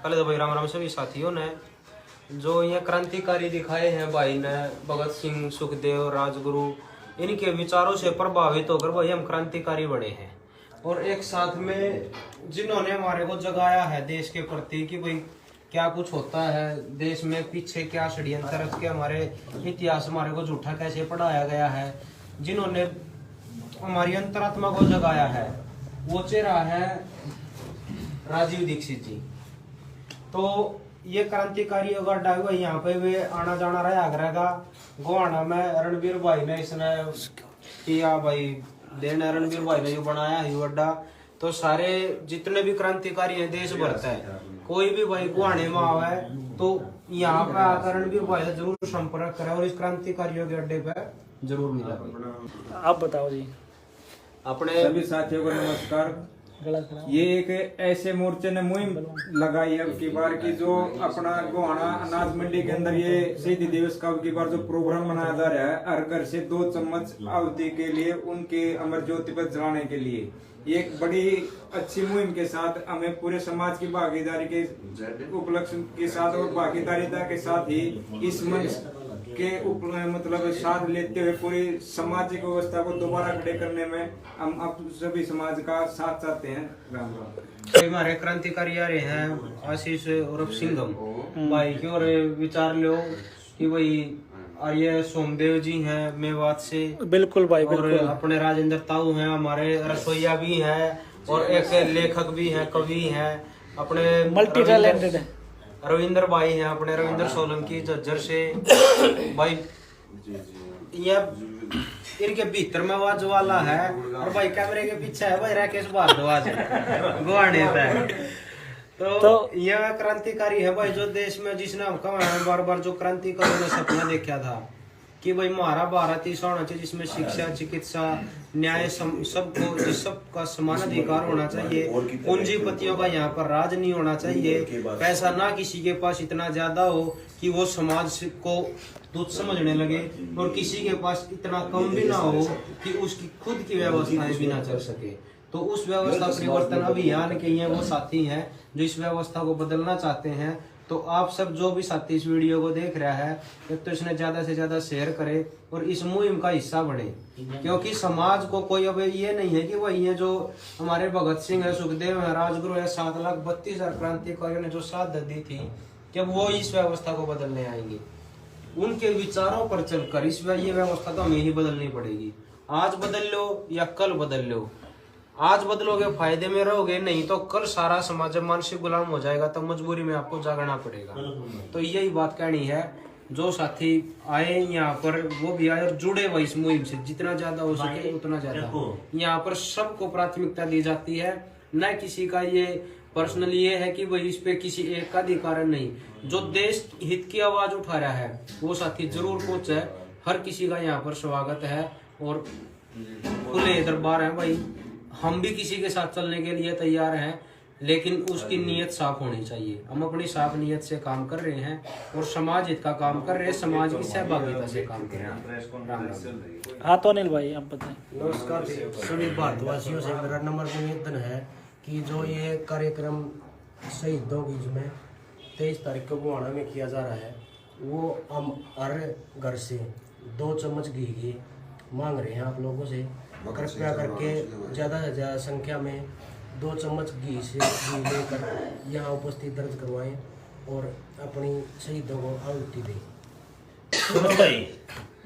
पहले तो भाई राम राम सभी साथियों ने जो ये क्रांतिकारी दिखाए हैं भाई ने, भगत सिंह, सुखदेव, राजगुरु, इनके विचारों से प्रभावित होकर भाई हम क्रांतिकारी बने हैं। और एक साथ में जिन्होंने हमारे को जगाया है देश के प्रति कि भाई क्या कुछ होता है देश में, पीछे क्या षड्यंत्र रच के हमारे इतिहास हमारे को झूठा कैसे पढ़ाया गया है, जिन्होंने हमारी अंतरात्मा को जगाया है, वो चेहरा है राजीव दीक्षित जी। तो ये क्रांतिकारी होगा डाइव यहाँ पे वे आना जाना रहा आगरा का गोहाना में रणबीर भाई ने इसने किया भाई देना, रणबीर भाई ने जो बनाया है अड्डा। तो सारे जितने भी क्रांतिकारी हैं देश भर से, कोई भी भाई गुहाने में आवा है तो यहाँ पे आकर रणबीर भाई से जरूर संपर्क करें और इस क्रांतिकारियों के अड्डे पे जरूर मिला। आप बताओ जी। अपने सभी साथियों को नमस्कार। ये एक ऐसे मोर्चे ने मुहिम लगाई अब की बार की जो अपना गोहाना अनाज मंडी के अंदर ये शहीदी दिवस का अब की बार जो प्रोग्राम मनाया जा रहा है, हर घर से 2 चम्मच आहुति के लिए उनके अमर ज्योति पर जलाने के लिए, ये एक बड़ी अच्छी मुहिम के साथ हमें पूरे समाज की भागीदारी के उपलक्ष्य के साथ और भागीदारिता के साथ ही इस मंच के मतलब साथ लेते हुए पूरी सामाजिक व्यवस्था को दोबारा खड़े करने में हम अब सभी समाज का साथ चाहते हैं। राम राम। हमारे क्रांतिकारी आ रहे हैं आशीष और सिंघम भाई की और विचार लो कि भाई और ये सोमदेव जी हैं मेवात से, बिल्कुल भाई और बिल्कुल। अपने राजेंद्र ताऊ हैं, हमारे रसोईया भी हैं और एक लेखक भी हैं, कवि हैं, अपने मल्टी टैलेंटेड है रविंद्र भाई हैं, अपने रविंद्र सोलंकी झज्जर से भाई। ये इनके भीतर में आवाज वाला है और भाई कैमरे के पीछे है भाई राकेश भारद्वाज गुवाहाटी पे। तो यह क्रांतिकारी है भाई जो देश में, जिसने हम कहा बार बार जो क्रांतिकारी ने सपना देखा था कि भाई हमारा भारत ऐसा होना चाहिए जिसमें शिक्षा, चिकित्सा, न्याय सबको सबका समान अधिकार होना चाहिए, पूंजीपतियों का यहाँ पर राज नहीं होना चाहिए, पैसा ना किसी के पास इतना ज्यादा हो कि वो समाज को तुच्छ समझने लगे और किसी के पास इतना कम भी ना हो कि उसकी खुद की व्यवस्थाएं भी ना चल सके। तो उस व्यवस्था परिवर्तन अभियान के ये वो साथी हैं जो इस व्यवस्था को बदलना चाहते हैं। तो आप सब जो भी साथी इस वीडियो को देख रहा है तो इसने ज्यादा से ज्यादा शेयर करे और इस मुहिम का हिस्सा बने, क्योंकि समाज को कोई अब ये नहीं है कि वही है जो हमारे भगत सिंह है, सुखदेव है, राजगुरु है, 7,32,000 क्रांतिकारियों ने जो साथ दी थी कि वो इस व्यवस्था को बदलने आएंगे। उनके विचारों पर चलकर ये व्यवस्था तो हमें ही बदलनी पड़ेगी। आज बदल लो या कल बदल लो, आज बदलोगे फायदे में रहोगे, नहीं तो कल सारा समाज मानसिक गुलाम हो जाएगा, तो मजबूरी में आपको जागना पड़ेगा। तो यही बात कहनी है। जो साथी आए यहाँ पर वो भी आए और जुड़े हुए इस मुहिम से, जितना ज्यादा हो सके उतना ज्यादा। यहाँ पर सबको प्राथमिकता दी जाती है, न किसी का ये पर्सनल ये है कि भाई इस पे किसी एक का अधिकार नहीं। जो देश हित की आवाज उठा रहा है वो साथी जरूर पहुंचे। हर किसी का यहाँ पर स्वागत है और खुले दरबार है भाई। हम भी किसी के साथ चलने के लिए तैयार हैं, लेकिन उसकी नीयत साफ होनी चाहिए। हम अपनी साफ नीयत से काम कर रहे हैं और समाज हित का काम कर रहे हैं, समाज की सहभागिता से काम कर रहे हैं। हाँ तो अनिल भाई आप बताएं। नमस्कार सभी भारतवासियों से मेरा नम्र निवेदन है कि जो ये कार्यक्रम शहीदों की में 23 तारीख को गोहाना में किया जा रहा है, वो हम हर घर से 2 चम्मच घी की मांग रहे हैं आप लोगों से। कृपया करके ज़्यादा से ज़्यादा संख्या में 2 चम्मच घी लेकर यहाँ उपस्थित दर्ज करवाएं और अपनी शहीदों को आहुति दें। भाई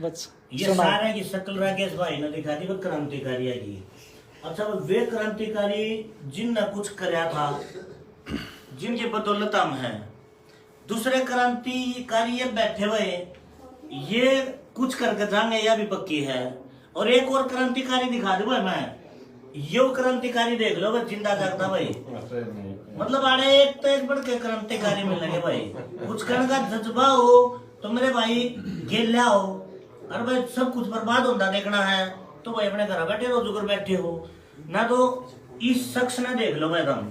बस ये सारे की शक्ल राकेश भाई ने दिखा दी, वो क्रांतिकारी आई। अच्छा वे क्रांतिकारी जिनने कुछ कराया था, जिनकी बदौलत हम हैं। दूसरे क्रांतिकारी ये बैठे हुए ये कुछ करके जाएंगे, यह भी पक्की है। और एक और क्रांतिकारी दिखा दो भाई, मैं यो क्रांतिकारी देख लो भाई, जिंदा जागता भाई। मतलब आड़े एक तो एक बढ़ के क्रांतिकारी मिलेंगे भाई। कुछ करने का जज्बा हो तो मेरे भाई गेल्या हो। अरे भाई सब कुछ बर्बाद होता देखना है तो भाई अपने घर बैठे रहो, जुगर बैठे हो ना। तो इस शख्स ने देख लो मैडम,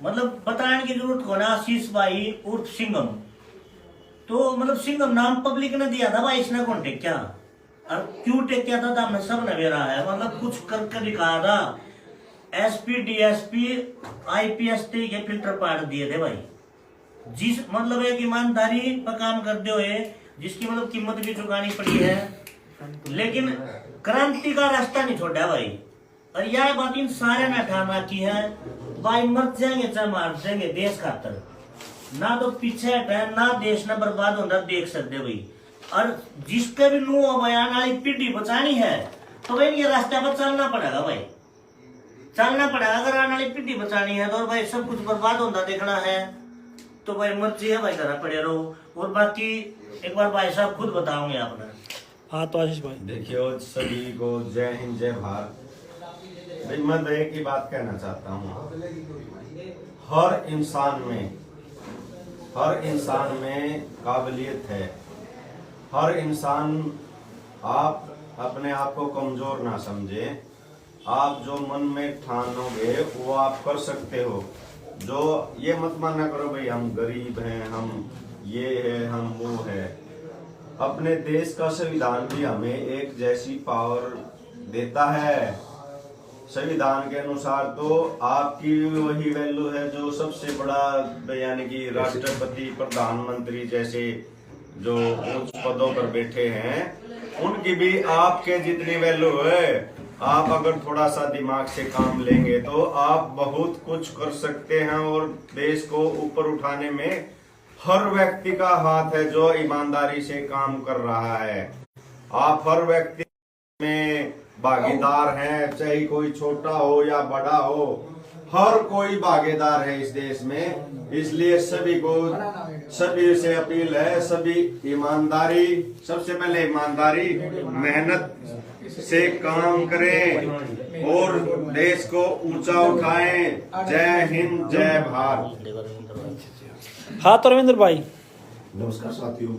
मतलब बताने की जरूरत को ना। आशीष भाई उर्फ सिंघम, तो मतलब सिंघम नाम पब्लिक ने दिया था भाई, इसने कौन टेक क्या और क्यों टेक किया था हमने सब ने रहा है। मतलब कुछ करके दिखाया था। एसपी, डीएसपी, आईपीएस के फिल्टर पाड़ दिए थे भाई। जिस मतलब एक ईमानदारी पर काम करते हुए जिसकी मतलब कीमत भी चुकानी पड़ी है, लेकिन क्रांति का रास्ता नहीं छोड़ा भाई। और यह बात इन सारे ने ठान रखी है भाई, मर जाएंगे चाहे मार देंगे देश खातर, ना तो पीछे हटे ना देश ने बर्बाद होता देख सकते भाई। और जिसके भी मुंह बयान वाली पीढ़ी बचानी है तो भाई ये रास्ते पर चलना पड़ेगा भाई, चलना पड़ेगा। अगर आने वाली पीढ़ी बचानी है तो भाई सब कुछ बर्बाद होता देखना है तो भाई मर्जी है भाई, घर पड़े रहो। और बाकी एक बार भाई साहब खुद बताओगे आपने। हाँ तो आशीष भाई देखियो सभी को जय हिंद जय भारत। भाई मैं तो एक ही बात कहना चाहता हूँ, हर इंसान में काबिलियत है। हर इंसान, आप अपने आप को कमजोर ना समझे। आप जो मन में ठानोगे वो आप कर सकते हो। जो ये मत मानना करो भाई हम गरीब हैं, हम ये है, हम वो है। अपने देश का संविधान भी हमें एक जैसी पावर देता है। संविधान के अनुसार तो आपकी वही वैल्यू है जो सबसे बड़ा, यानी कि राष्ट्रपति, प्रधानमंत्री जैसे जो उच्च पदों पर बैठे हैं, उनकी भी आपके जितनी वैल्यू है। आप अगर थोड़ा सा दिमाग से काम लेंगे तो आप बहुत कुछ कर सकते हैं। और देश को ऊपर उठाने में हर व्यक्ति का हाथ है जो ईमानदारी से काम कर रहा है। आप हर व्यक्ति में भागीदार हैं, चाहे कोई छोटा हो या बड़ा हो, हर कोई भागीदार है इस देश में। इसलिए सभी से अपील है, सभी ईमानदारी, सबसे पहले ईमानदारी, मेहनत से काम करें और देश को ऊंचा उठाएं। जय हिंद जय भारत। हाँ तो रविंद्र भाई नमस्कार साथियों,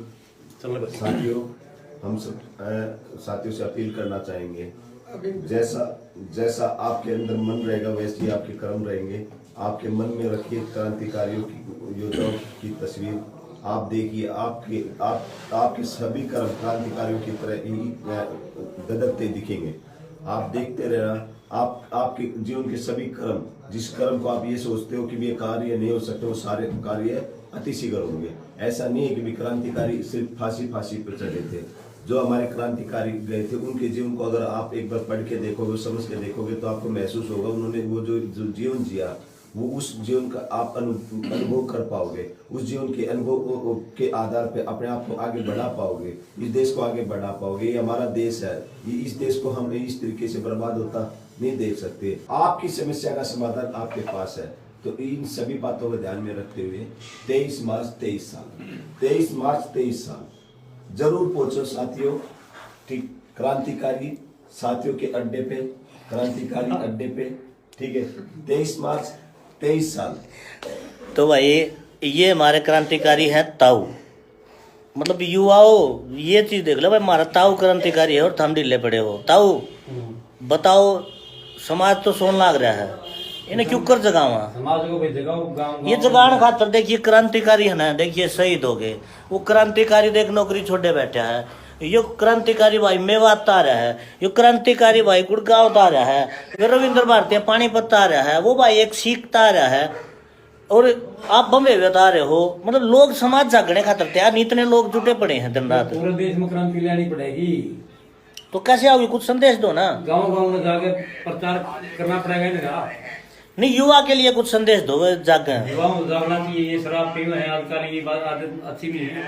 हम सब साथियों से अपील करना चाहेंगे, जैसा आपके अंदर मन रहेगा वैसे ही आपके कर्म रहेंगे। आपके मन में रखिए क्रांतिकारियों की योद्धाओं की तस्वीर, आप देखिए आपके सभी कर्म क्रांतिकारियों की तरह ही गदरते दिखेंगे। आप देखते रहना, आपके जीवन के सभी कर्म, जिस कर्म को आप ये सोचते हो कि ये कार्य नहीं हो सकते, वो सारे कार्य अतिशीघ्र होंगे। ऐसा नहीं है कि भी क्रांतिकारी सिर्फ फांसी पर चढ़े थे। जो हमारे क्रांतिकारी गए थे उनके जीवन को अगर आप एक बार पढ़ के देखोगे, समझ के देखोगे तो आपको महसूस होगा उन्होंने वो जो जीवन जिया, वो उस जीवन का आप अनुभव कर पाओगे। उस जीवन के अनुभव के आधार पे अपने आप को आगे बढ़ा पाओगे, इस देश को आगे बढ़ा पाओगे। ये हमारा देश है, इस देश को हम इस तरीके से बर्बाद होता नहीं देख सकते। आपकी समस्या का समाधान आपके पास है। तो इन सभी बातों को ध्यान में रखते हुए 23 मार्च 23 साल जरूर पहुंचो साथियों। ठीक, क्रांतिकारी साथियों के अड्डे पे, क्रांतिकारी अड्डे पे, ठीक है। 23 मार्च 23 साल। तो भाई ये हमारे क्रांतिकारी हैं ताऊ, मतलब युवाओं ये चीज देख लो भाई, हमारा ताऊ क्रांतिकारी है और हम ढीले पड़े हो। ताऊ बताओ, समाज तो सोन लाग रहा है, इन्हें क्यों कर जगावा? समाज को भी जगाओ, ये जगान खातर देखिए क्रांतिकारी है ना, देखिए शहीद हो गए। वो क्रांतिकारी देख नौकरी छोड़े बैठा है, यो क्रांतिकारी भाई मेवात आ रहा है, यो क्रांतिकारी भाई गुड़गांव आ रहा है, यो रविंद्र भारती पानीपत आ रहा है, वो भाई एक सीखता आ रहा है और आप बम्बे बता रहे हो। मतलब लोग समाज जागने खातर तैयार, इतने लोग जुटे पड़े हैं दिन रात। पूरे देश में क्रांति लानी पड़ेगी तो कैसे आओगे? कुछ संदेश दो ना। गांव में जाके प्रचार करना पड़ेगा इनका। नहीं, युवा के लिए कुछ संदेश दो, जागे युवाओं को जागना चाहिए। ये शराब पीवे हैं आजकल, ये बात आदत अच्छी नहीं है।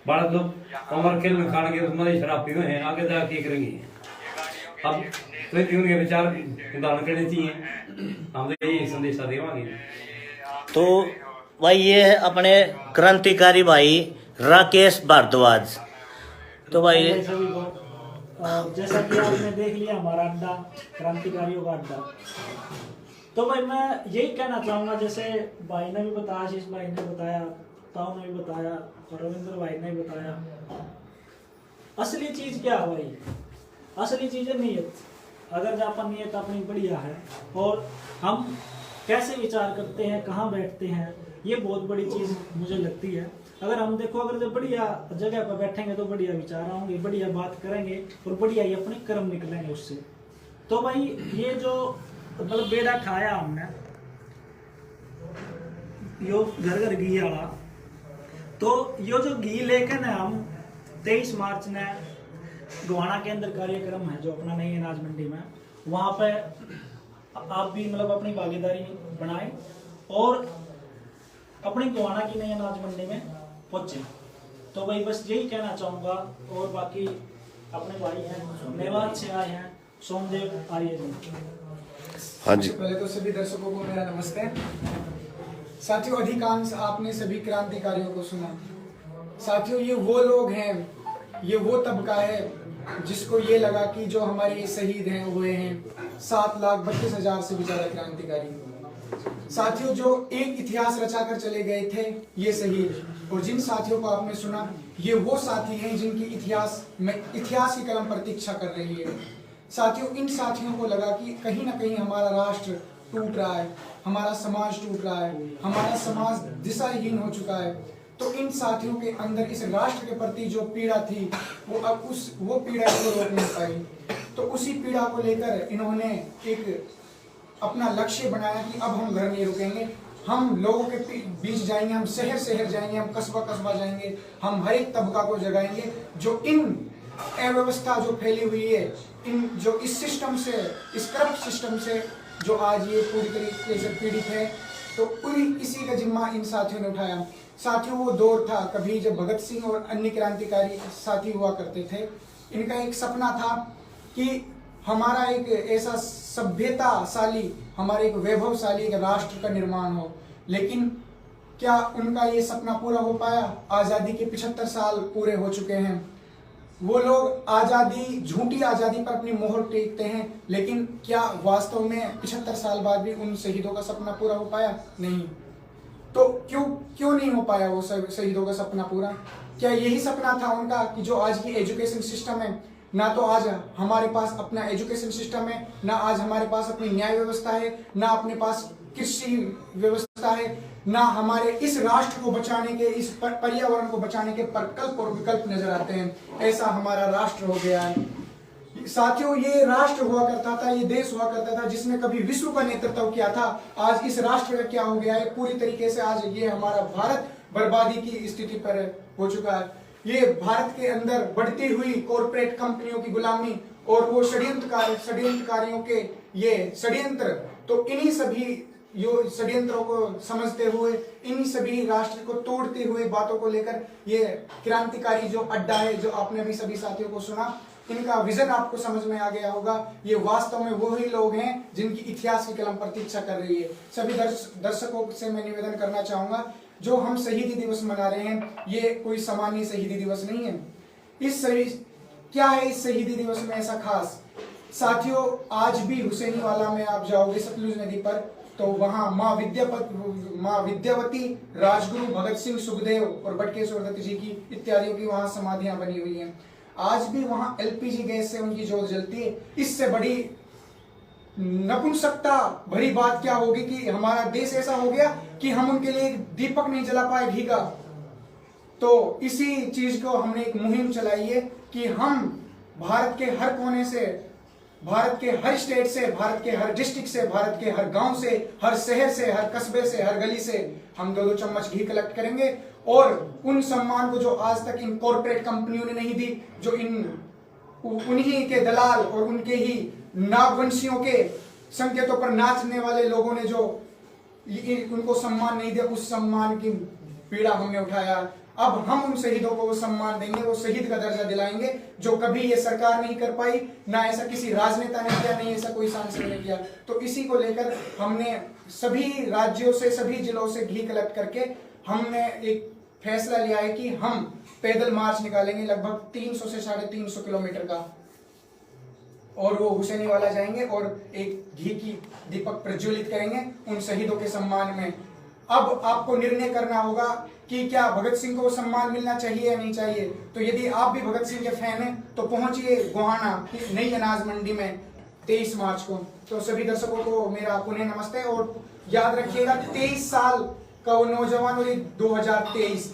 बालक लोग उम्र खेल में खाने के उसमें शराब पीवे हैं, आगे जाके करेंगे। अब तो उनके विचार धारण करने चाहिए। हम तो यही संदेश देवांगे। तो भाई ये है अपने क्रांतिकारी भाई राकेश भारद्वाज। तो भाई सभी को जैसा कि आपने देख लिया हमारा अड्डा, क्रांतिकारियों का अड्डा। तो भाई मैं यही कहना चाहूँगा, जैसे भाई ने भी बताया, आशीष भाई ने बताया, ताऊ ने भी बताया और रविंद्र भाई ने भी बताया, असली चीज़ क्या है भाई? असली चीज़ है नीयत। अगर अपन नीयत अपनी बढ़िया है और हम कैसे विचार करते हैं, कहाँ बैठते हैं, ये बहुत बड़ी चीज़ मुझे लगती है। अगर हम देखो, अगर जब बढ़िया जगह पर बैठेंगे तो बढ़िया विचार आएंगे, बढ़िया बात करेंगे और बढ़िया ही अपने कर्म निकलेंगे उससे। तो भाई ये जो मतलब बेड़ा खाया हमने, यो घर घर घी वाला, तो यो जो घी लेके ना हम 23 मार्च ने गोहाना के अंदर कार्यक्रम है जो अपना नई अनाज मंडी में, वहाँ पे आप भी मतलब अपनी भागीदारी बनाए और अपनी गोहाना की नई अनाज मंडी में पहुंचे। तो भाई बस यही कहना चाहूँगा। और बाकी अपने भाई हैं मेवात से आए हैं सोमदेव आर्य जी। हाँ जी। पहले तो सभी दर्शकों को मेरा नमस्ते। साथियों, अधिकांश आपने सभी क्रांतिकारियों को सुना। साथियों, ये वो लोग हैं, ये वो तबका है जिसको ये लगा कि जो हमारे ये शहीद हैं हुए हैं 7,32,000 से भी ज्यादा क्रांतिकारी। साथियों, जो एक इतिहास रचा कर चले गए थे ये शहीद, और जिन साथियों को आपने सुना ये वो साथी हैं जिनकी इतिहास की कलम प्रतीक्षा कर रही है। साथियों, इन साथियों को लगा कि कहीं ना कहीं हमारा राष्ट्र टूट रहा है, हमारा समाज टूट रहा है, हमारा समाज दिशाहीन हो चुका है। तो इन साथियों के अंदर इस राष्ट्र के प्रति जो पीड़ा थी वो अब वो पीड़ा को रोक नहीं पाई। तो उसी पीड़ा को लेकर इन्होंने एक अपना लक्ष्य बनाया कि अब हम घर नहीं रुकेंगे, हम लोगों के बीच जाएंगे, हम शहर शहर जाएंगे, हम कस्बा कस्बा जाएंगे, हम हर एक तबका को जगाएंगे जो इन अव्यवस्था जो फैली हुई है, इन जो इस सिस्टम से, इस करप्ट सिस्टम से जो आज ये पूरी तरीके से पीड़ित है। तो पूरी इसी का जिम्मा इन साथियों ने उठाया। साथियों, वो दौर था कभी जब भगत सिंह और अन्य क्रांतिकारी साथी हुआ करते थे। इनका एक सपना था कि हमारा एक ऐसा सभ्यताशाली, हमारे एक वैभवशाली एक राष्ट्र का निर्माण हो। लेकिन क्या उनका ये सपना पूरा हो पाया? आज़ादी के 75 साल पूरे हो चुके हैं। वो लोग आज़ादी, झूठी आज़ादी पर अपनी मोहर टेकते हैं, लेकिन क्या वास्तव में 75 साल बाद भी उन शहीदों का सपना पूरा हो पाया? नहीं। तो क्यों नहीं हो पाया वो शहीदों का सपना पूरा? क्या यही सपना था उनका कि जो आज की एजुकेशन सिस्टम है, ना तो आज हमारे पास अपना एजुकेशन सिस्टम है, ना आज हमारे पास अपनी न्याय व्यवस्था है, ना अपने पास कृषि व्यवस्था है, ना हमारे इस राष्ट्र को बचाने के, इस पर्यावरण को बचाने के प्रकल्प और विकल्प नजर आते हैं। ऐसा हमारा राष्ट्र हो गया है। साथियों, ये राष्ट्र हुआ करता था, ये देश हुआ करता था जिसने कभी विश्व का नेतृत्व किया था। आज इस राष्ट्र का क्या हो गया है? पूरी तरीके से आज ये हमारा भारत बर्बादी की स्थिति पर हो चुका है। ये भारत के अंदर बढ़ती हुई कॉरपोरेट कंपनियों की गुलामी और वो षड्यंत्रकारियों के ये षड्यंत्र, तो इन्हीं सभी षड्यंत्रों को समझते हुए, इन्हीं सभी राष्ट्र को तोड़ते हुए बातों को लेकर ये क्रांतिकारी जो अड्डा है, जो आपने अभी सभी साथियों को सुना, इनका विजन आपको समझ में आ गया होगा। ये वास्तव में वही लोग हैं जिनकी इतिहास की कलम प्रतीक्षा कर रही है। सभी दर्शकों से मैं निवेदन करना चाहूंगा, जो हम शहीदी दिवस मना रहे हैं ये कोई सामान्य शहीदी दिवस नहीं है। क्या है इस शहीदी दिवस में ऐसा खास? साथियों, आज भी हुसैनीवाला में आप जाओगे सतलुज नदी पर, तो वहां माँ विद्यावती, राजगुरु भगत सिंह, सुखदेव और बटकेश्वर दत्त जी की इत्यादियों की वहां समाधियां बनी हुई हैं। आज भी वहां एलपीजी गैस से उनकी जोत जलती है। इससे बड़ी नपुंसकता भरी बात क्या होगी कि हमारा देश ऐसा हो गया कि हम उनके लिए दीपक नहीं जला पाए घी का। तो इसी चीज को हमने एक मुहिम चलाई है कि हम भारत के हर कोने से, भारत के हर स्टेट से, भारत के हर डिस्ट्रिक्ट से, भारत के हर गांव से, हर शहर से, हर कस्बे से, हर गली से हम 2-2 चम्मच घी कलेक्ट करेंगे। और उन सम्मान को जो आज तक इन कॉर्पोरेट कंपनियों ने नहीं दी, जो उन्हीं के दलाल और उनके ही नागवंशियों के संकेतों पर नाचने वाले लोगों ने जो उनको सम्मान नहीं दिया, उस सम्मान की पीड़ा हमने उठाया। अब हम उन शहीदों को वो सम्मान देंगे, वो शहीद का दर्जा दिलाएंगे जो कभी ये सरकार नहीं कर पाई, ना ऐसा किसी राजनेता ने किया, नहीं ऐसा कोई सांसद ने किया। तो इसी को लेकर हमने सभी राज्यों से, सभी जिलों से घी कलेक्ट करके हमने एक फैसला लिया है कि हम पैदल मार्च निकालेंगे लगभग 300 से 350 किलोमीटर का, और वो हुसैनीवाला जाएंगे और एक घी की दीपक प्रज्वलित करेंगे उन शहीदों के सम्मान में। अब आपको निर्णय करना होगा कि क्या भगत सिंह को सम्मान मिलना चाहिए या नहीं चाहिए। तो यदि आप भी भगत सिंह के फैन हैं तो पहुंचिए गोहाना की नई अनाज मंडी में 23 मार्च को। तो सभी दर्शकों को मेरा पुनः नमस्ते, और याद रखिएगा 23 साल का वो नौजवान और 2023